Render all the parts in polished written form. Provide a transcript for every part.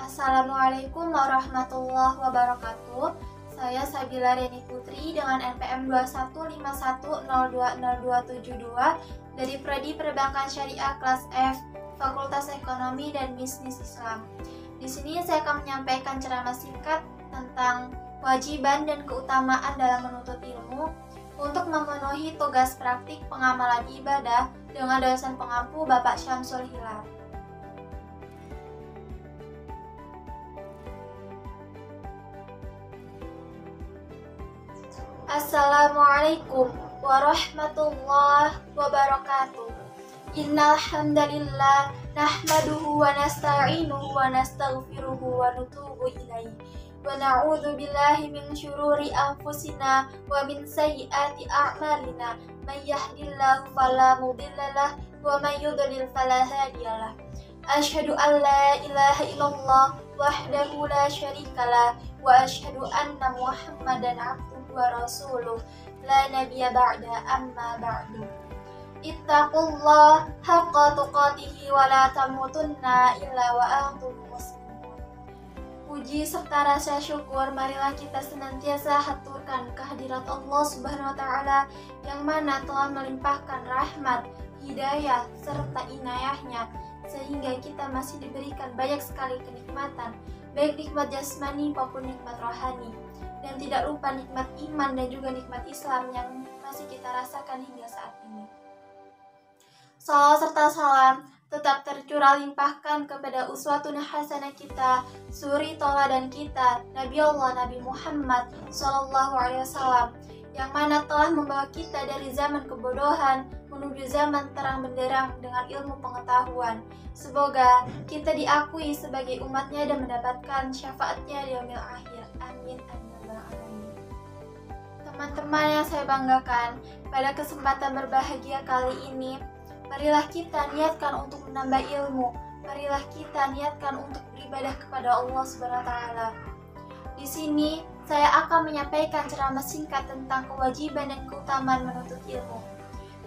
Assalamualaikum warahmatullahi wabarakatuh. Saya Sabila Reni Putri dengan NPM 2151020272 dari Prodi Perbankan Syariah kelas F, Fakultas Ekonomi dan Bisnis Islam. Di sini saya akan menyampaikan ceramah singkat tentang kewajiban dan keutamaan dalam menuntut ilmu untuk memenuhi tugas praktik pengamalan ibadah dengan dosen pengampu Bapak Syamsul Hilal. Assalamualaikum warahmatullahi wabarakatuh. Innal hamdalillah nahmaduhu wa nasta'inuhu wa nastaghfiruhu wa natubu ilaihi wa na'udzu billahi min syururi anfusina wa min sayyiati a'malina. May yahdihillahu fala mudhillalah wa may yudlil fala hadiyalah. Asyhadu an la ilaha illallah wahdahu la syarikalah wa asyhadu anna Muhammadan abduhu wa rasuluh la nabiyya ba'da amma ba'du. Ittaqullah haqqa tuqatihi wa la tamutunna illa wa antum muslimun. Puji serta rasa syukur marilah kita senantiasa haturkan kehadirat Allah Subhanahu wa taala yang mana telah melimpahkan rahmat, hidayah serta inayahnya sehingga kita masih diberikan banyak sekali kenikmatan, baik nikmat jasmani maupun nikmat rohani. Dan tidak lupa nikmat iman dan juga nikmat Islam yang masih kita rasakan hingga saat ini. Salawat serta salam tetap tercurah limpahkan kepada uswatun hasanah kita, suri toladan kita, Nabi Allah Nabi Muhammad SAW, yang mana telah membawa kita dari zaman kebodohan menuju zaman terang benderang dengan ilmu pengetahuan. Semoga kita diakui sebagai umatnya dan mendapatkan syafaatnya di yaumil akhir. Amin. Teman-teman yang saya banggakan, pada kesempatan berbahagia kali ini, marilah kita niatkan untuk menambah ilmu. Marilah kita niatkan untuk beribadah kepada Allah Subhanahu wa taala. Di sini saya akan menyampaikan ceramah singkat tentang kewajiban dan keutamaan menuntut ilmu.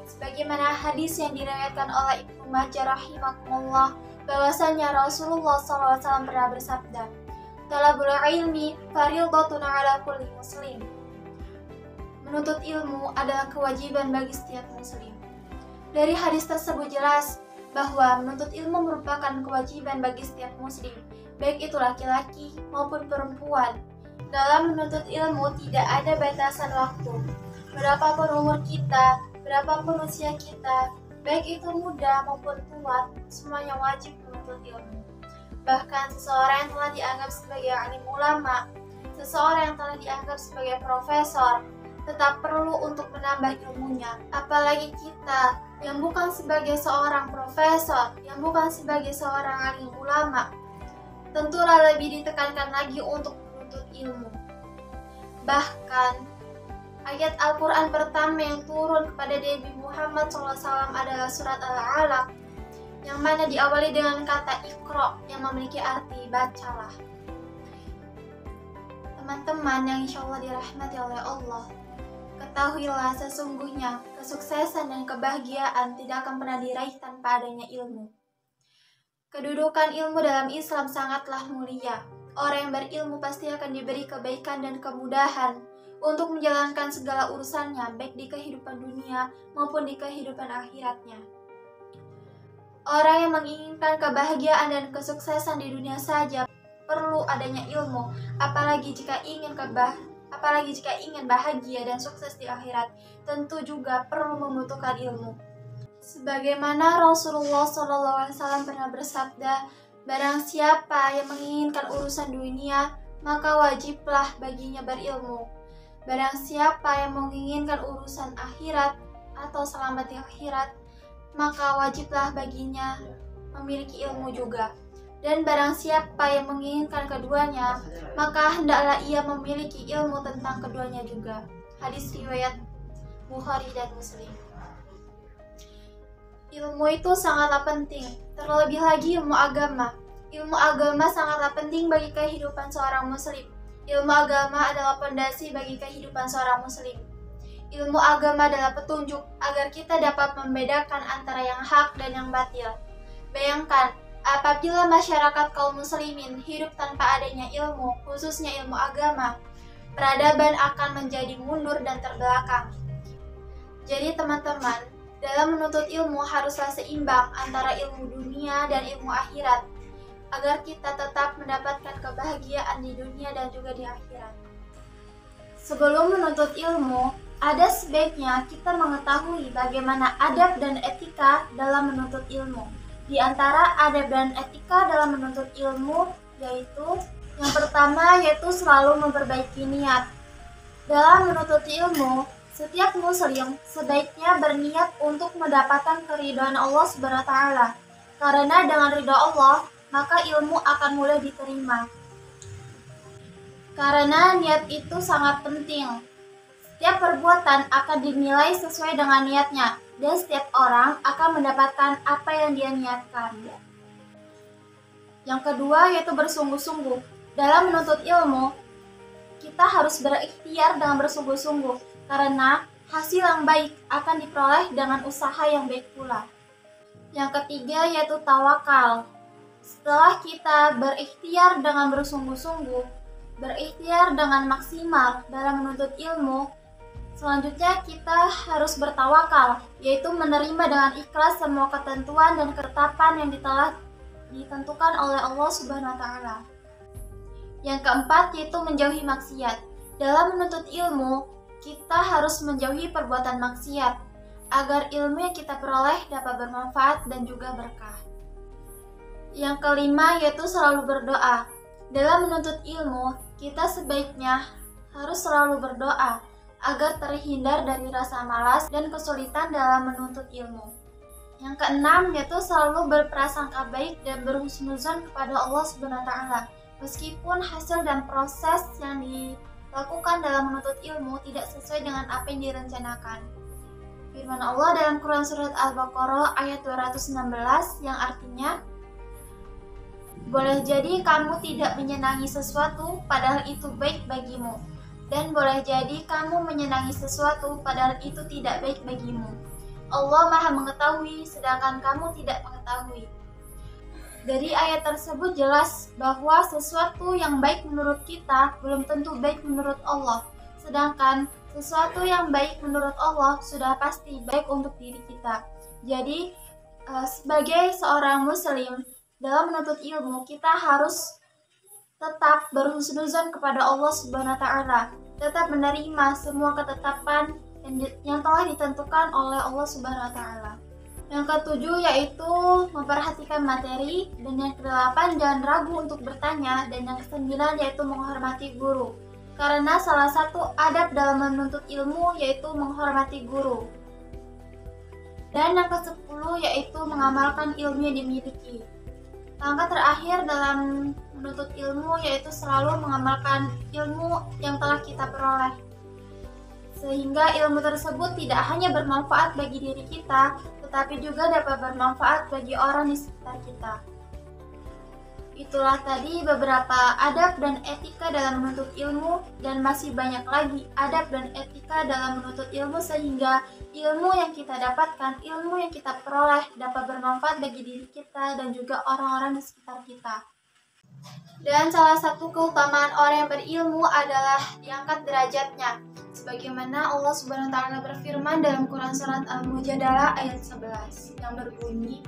Sebagaimana hadis yang diriwayatkan oleh Ibnu Majah rahimahullah, bahwasanya Rasulullah SAW pernah bersabda, "Talabul ilmi fardhatun 'ala kulli muslim." Menuntut ilmu adalah kewajiban bagi setiap muslim. Dari hadis tersebut jelas bahwa menuntut ilmu merupakan kewajiban bagi setiap muslim, baik itu laki-laki maupun perempuan. Dalam menuntut ilmu tidak ada batasan waktu. Berapapun umur kita, berapapun usia kita, baik itu muda maupun tua, semuanya wajib menuntut ilmu. Bahkan seseorang yang telah dianggap sebagai alim ulama, seseorang yang telah dianggap sebagai profesor, tetap perlu untuk menambah ilmunya. Apalagi kita yang bukan sebagai seorang profesor, yang bukan sebagai seorang alim ulama, tentulah lebih ditekankan lagi untuk menuntut ilmu. Bahkan ayat Al-Quran pertama yang turun kepada Nabi Muhammad SAW adalah surat Al-Alaq, yang mana diawali dengan kata Iqra yang memiliki arti bacalah. Teman-teman yang insya Allah dirahmati oleh Allah, ketahuilah sesungguhnya kesuksesan dan kebahagiaan tidak akan pernah diraih tanpa adanya ilmu. Kedudukan ilmu dalam Islam sangatlah mulia. Orang yang berilmu pasti akan diberi kebaikan dan kemudahan untuk menjalankan segala urusannya, baik di kehidupan dunia maupun di kehidupan akhiratnya. Orang yang menginginkan kebahagiaan dan kesuksesan di dunia saja perlu adanya ilmu, apalagi jika ingin bahagia dan sukses di akhirat, tentu juga perlu membutuhkan ilmu. Sebagaimana Rasulullah SAW pernah bersabda, barang siapa yang menginginkan urusan dunia, maka wajiblah baginya berilmu. Barang siapa yang menginginkan urusan akhirat atau selamat di akhirat, maka wajiblah baginya memiliki ilmu juga. Dan barang siapa yang menginginkan keduanya, maka hendaklah ia memiliki ilmu tentang keduanya juga. Hadis riwayat Bukhari dan Muslim. Ilmu itu sangatlah penting, terlebih lagi ilmu agama. Ilmu agama sangatlah penting bagi kehidupan seorang muslim. Ilmu agama adalah pondasi bagi kehidupan seorang muslim. Ilmu agama adalah petunjuk agar kita dapat membedakan antara yang hak dan yang batil. Bayangkan, Apabila masyarakat kaum muslimin hidup tanpa adanya ilmu, khususnya ilmu agama, peradaban akan menjadi mundur dan terbelakang. Jadi teman-teman, dalam menuntut ilmu haruslah seimbang antara ilmu dunia dan ilmu akhirat, agar kita tetap mendapatkan kebahagiaan di dunia dan juga di akhirat. Sebelum menuntut ilmu, ada sebaiknya kita mengetahui bagaimana adab dan etika dalam menuntut ilmu. Di antara adab dan etika dalam menuntut ilmu yaitu yang pertama yaitu selalu memperbaiki niat. Dalam menuntut ilmu, setiap muslim sebaiknya berniat untuk mendapatkan keridhaan Allah Subhanahu wa taala. Karena dengan ridha Allah, maka ilmu akan mudah diterima. Karena niat itu sangat penting. Setiap perbuatan akan dinilai sesuai dengan niatnya, dan setiap orang akan mendapatkan apa yang dia niatkan. Yang kedua yaitu bersungguh-sungguh. Dalam menuntut ilmu, kita harus berikhtiar dengan bersungguh-sungguh, karena hasil yang baik akan diperoleh dengan usaha yang baik pula. Yang ketiga yaitu tawakal. Setelah kita berikhtiar dengan bersungguh-sungguh, berikhtiar dengan maksimal dalam menuntut ilmu, selanjutnya kita harus bertawakal, yaitu menerima dengan ikhlas semua ketentuan dan ketetapan yang telah ditentukan oleh Allah Subhanahu wa taala. Yang keempat yaitu menjauhi maksiat. Dalam menuntut ilmu, kita harus menjauhi perbuatan maksiat agar ilmu yang kita peroleh dapat bermanfaat dan juga berkah. Yang kelima yaitu selalu berdoa. Dalam menuntut ilmu, kita sebaiknya harus selalu berdoa agar terhindar dari rasa malas dan kesulitan dalam menuntut ilmu. Yang keenam yaitu selalu berprasangka baik dan berhusnuzon kepada Allah Subhanahu wa taala, meskipun hasil dan proses yang dilakukan dalam menuntut ilmu tidak sesuai dengan apa yang direncanakan. Firman Allah dalam Quran surat Al-Baqarah ayat 216 yang artinya, boleh jadi kamu tidak menyenangi sesuatu padahal itu baik bagimu, dan boleh jadi kamu menyenangi sesuatu padahal itu tidak baik bagimu. Allah Maha mengetahui sedangkan kamu tidak mengetahui. Dari ayat tersebut jelas bahwa sesuatu yang baik menurut kita belum tentu baik menurut Allah, sedangkan sesuatu yang baik menurut Allah sudah pasti baik untuk diri kita. Jadi sebagai seorang muslim dalam menuntut ilmu, kita harus tetap berhusnuzon kepada Allah Subhanahu wa taala, tetap menerima semua ketetapan yang telah ditentukan oleh Allah Subhanahu wa taala. Yang ketujuh yaitu memperhatikan materi, dan yang kedelapan jangan ragu untuk bertanya, dan yang kesembilan yaitu menghormati guru. Karena salah satu adab dalam menuntut ilmu yaitu menghormati guru. Dan yang ke-10 yaitu mengamalkan ilmu yang dimiliki. Langkah terakhir dalam menuntut ilmu yaitu selalu mengamalkan ilmu yang telah kita peroleh, sehingga ilmu tersebut tidak hanya bermanfaat bagi diri kita, tetapi juga dapat bermanfaat bagi orang di sekitar kita. Itulah tadi beberapa adab dan etika dalam menuntut ilmu, dan masih banyak lagi adab dan etika dalam menuntut ilmu sehingga ilmu yang kita dapatkan, ilmu yang kita peroleh dapat bermanfaat bagi diri kita dan juga orang-orang di sekitar kita. Dan salah satu keutamaan orang yang berilmu adalah diangkat derajatnya, sebagaimana Allah Subhanahu wa taala berfirman dalam Quran surat Al-Mujadalah ayat 11 yang berbunyi,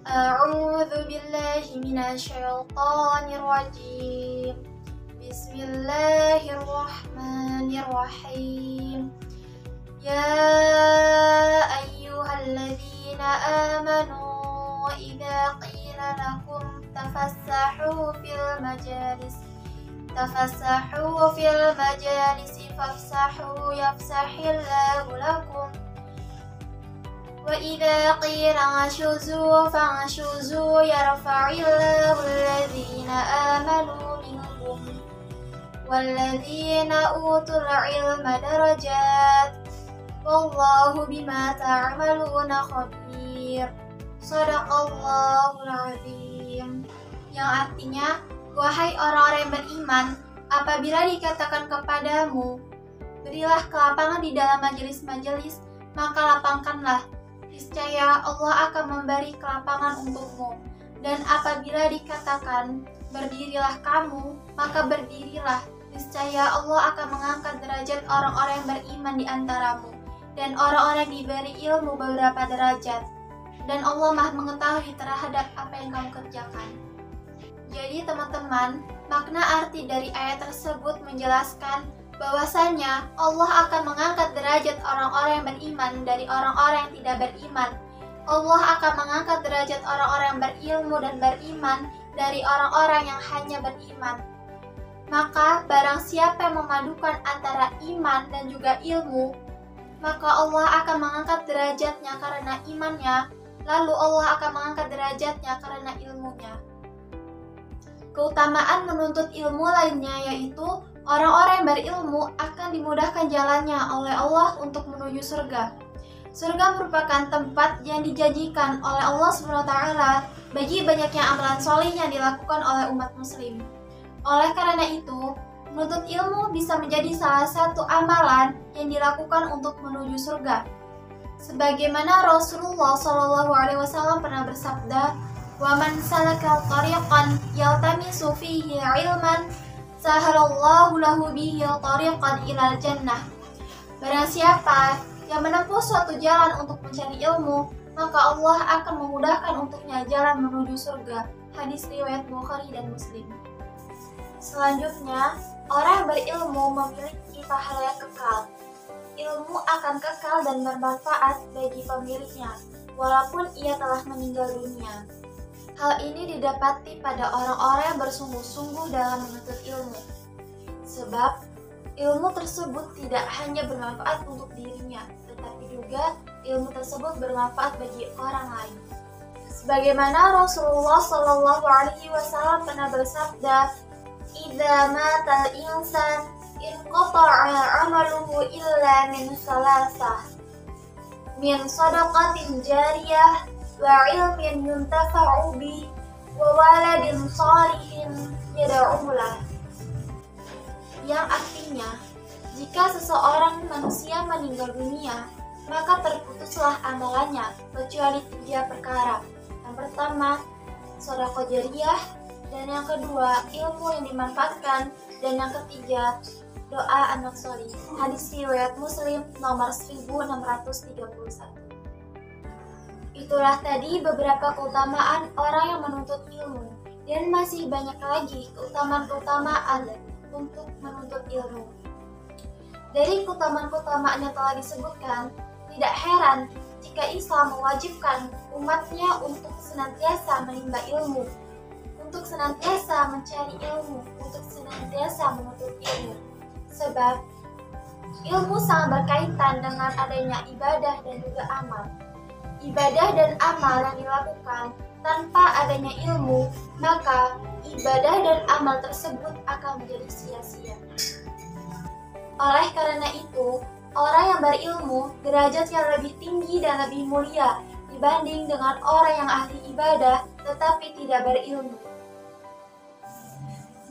A'udzu billahi minasyaitonir rajim. Bismillahirrahmanirrahim. Ya ayyuhalladzina amanu idza qila lakum tafassahu fil majalisi fafsahu yafsahillahu lakum. وَإِذَا قِيلَ انشُزُوا فَانشُزُوا يَرْفَعِ اللَّهُ الَّذِينَ آمَنُوا مِنكُمْ وَالَّذِينَ أُوتُوا الْعِلْمَ دَرَجَاتٍ وَاللَّهُ بِمَا تَعْمَلُونَ خَبِيرٌ. Shadaqallahul Azim. Yang artinya, wahai orang-orang yang beriman, apabila dikatakan kepadamu, berilah kelapangan di dalam majelis-majelis, maka lapangkanlah. Niscaya Allah akan memberi kelapangan untukmu. Dan apabila dikatakan, berdirilah kamu, maka berdirilah. Niscaya Allah akan mengangkat derajat orang-orang yang beriman di antaramu, dan orang-orang yang diberi ilmu beberapa derajat. Dan Allah Maha mengetahui terhadap apa yang kamu kerjakan. Jadi teman-teman, makna arti dari ayat tersebut menjelaskan bahwasanya Allah akan mengangkat derajat orang-orang yang beriman dari orang-orang yang tidak beriman. Allah akan mengangkat derajat orang-orang yang berilmu dan beriman dari orang-orang yang hanya beriman. Maka barang siapa yang memadukan antara iman dan juga ilmu, maka Allah akan mengangkat derajatnya karena imannya, lalu Allah akan mengangkat derajatnya karena ilmunya. Keutamaan menuntut ilmu lainnya yaitu orang-orang yang berilmu akan dimudahkan jalannya oleh Allah untuk menuju surga. Surga merupakan tempat yang dijanjikan oleh Allah SWT bagi banyaknya amalan soleh yang dilakukan oleh umat muslim. Oleh karena itu, menuntut ilmu bisa menjadi salah satu amalan yang dilakukan untuk menuju surga. Sebagaimana Rasulullah SAW pernah bersabda, وَمَنْ سَلَكَ طَرِيقًا يَلْتَمِسُ فِيهِ عِلْمًا سَهَلَ اللَّهُ لَهُ بِهِ طَرِيقًا إِلَى الْجَنَّةِ. Barang siapa yang menempuh suatu jalan untuk mencari ilmu, maka Allah akan memudahkan untuknya jalan menuju surga. Hadis riwayat Bukhari dan Muslim. Selanjutnya, orang yang berilmu memiliki pahala yang kekal. Ilmu akan kekal dan bermanfaat bagi pemiliknya, walaupun ia telah meninggal dunia. Hal ini didapati pada orang-orang yang bersungguh-sungguh dalam menuntut ilmu. Sebab, ilmu tersebut tidak hanya bermanfaat untuk dirinya, tetapi juga ilmu tersebut bermanfaat bagi orang lain. Sebagaimana Rasulullah SAW pernah bersabda, "Idza matal insan inqata'a 'amaluhu illa min salasah, min shadaqatin jariyah wa 'ilmin yuntafa'u bi wa waladin shalihin yad'u lah." Yang artinya, jika seseorang manusia meninggal dunia, maka terputuslah amalannya kecuali 3 perkara. Yang pertama, sedekah jariyah, dan yang kedua, ilmu yang dimanfaatkan, dan yang ketiga, doa anak soleh. Hadis riwayat Muslim nomor 1631. Itulah tadi beberapa keutamaan orang yang menuntut ilmu, dan masih banyak lagi keutamaan-keutamaan untuk menuntut ilmu. Dari keutamaan-keutamaan yang telah disebutkan, tidak heran jika Islam mewajibkan umatnya untuk senantiasa menimba ilmu, untuk senantiasa mencari ilmu, untuk senantiasa menuntut ilmu. Sebab ilmu sangat berkaitan dengan adanya ibadah dan juga amal. Ibadah dan amal yang dilakukan tanpa adanya ilmu, maka ibadah dan amal tersebut akan menjadi sia-sia. Oleh karena itu, orang yang berilmu derajatnya lebih tinggi dan lebih mulia dibanding dengan orang yang ahli ibadah tetapi tidak berilmu.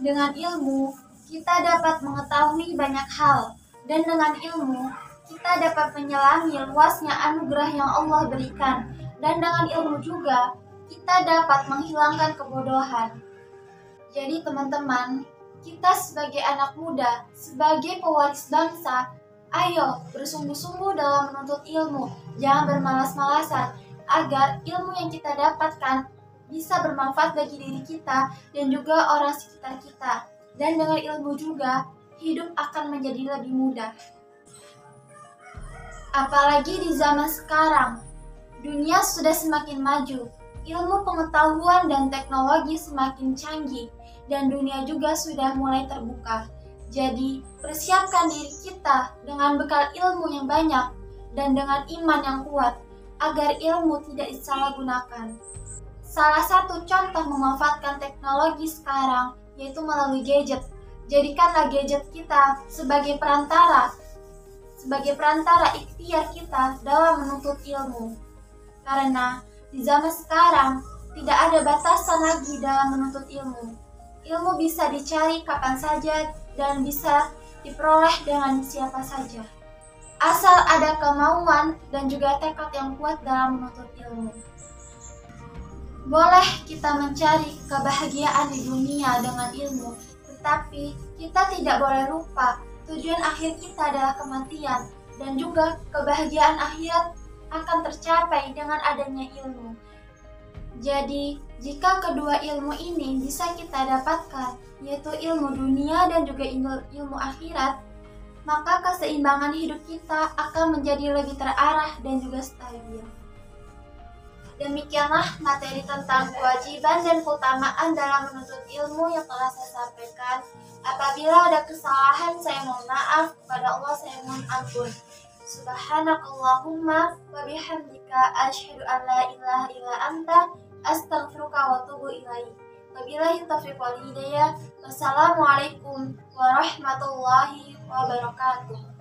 Dengan ilmu, kita dapat mengetahui banyak hal, dan dengan ilmu, kita dapat menyelami luasnya anugerah yang Allah berikan, dan dengan ilmu juga, kita dapat menghilangkan kebodohan. Jadi teman-teman, kita sebagai anak muda, sebagai pewaris bangsa, ayo bersungguh-sungguh dalam menuntut ilmu, jangan bermalas-malasan, agar ilmu yang kita dapatkan bisa bermanfaat bagi diri kita dan juga orang sekitar kita. Dan dengan ilmu juga, hidup akan menjadi lebih mudah. Apalagi di zaman sekarang, dunia sudah semakin maju, ilmu pengetahuan dan teknologi semakin canggih, dan dunia juga sudah mulai terbuka. Jadi, persiapkan diri kita dengan bekal ilmu yang banyak dan dengan iman yang kuat, agar ilmu tidak disalahgunakan. Salah satu contoh memanfaatkan teknologi sekarang yaitu melalui gadget. Jadikanlah gadget kita sebagai perantara ikhtiar kita dalam menuntut ilmu. Karena di zaman sekarang tidak ada batasan lagi dalam menuntut ilmu. Ilmu bisa dicari kapan saja dan bisa diperoleh dengan siapa saja. Asal ada kemauan dan juga tekad yang kuat dalam menuntut ilmu. Boleh kita mencari kebahagiaan di dunia dengan ilmu, tetapi kita tidak boleh lupa tujuan akhir kita adalah kematian, dan juga kebahagiaan akhirat akan tercapai dengan adanya ilmu. Jadi, jika kedua ilmu ini bisa kita dapatkan, yaitu ilmu dunia dan juga ilmu akhirat, maka keseimbangan hidup kita akan menjadi lebih terarah dan juga stabil. Demikianlah materi tentang kewajiban dan keutamaan dalam menuntut ilmu yang telah saya sampaikan. Apabila ada kesalahan, saya mohon maaf. Kepada Allah saya mohon ampun. Subhanakallahumma wa bihamdika asyhadu an la ilaha illa anta astaghfiruka wa atubu ilaik. Wabillahi taufiq wal hidayah. Wassalamualaikum warahmatullahi wabarakatuh.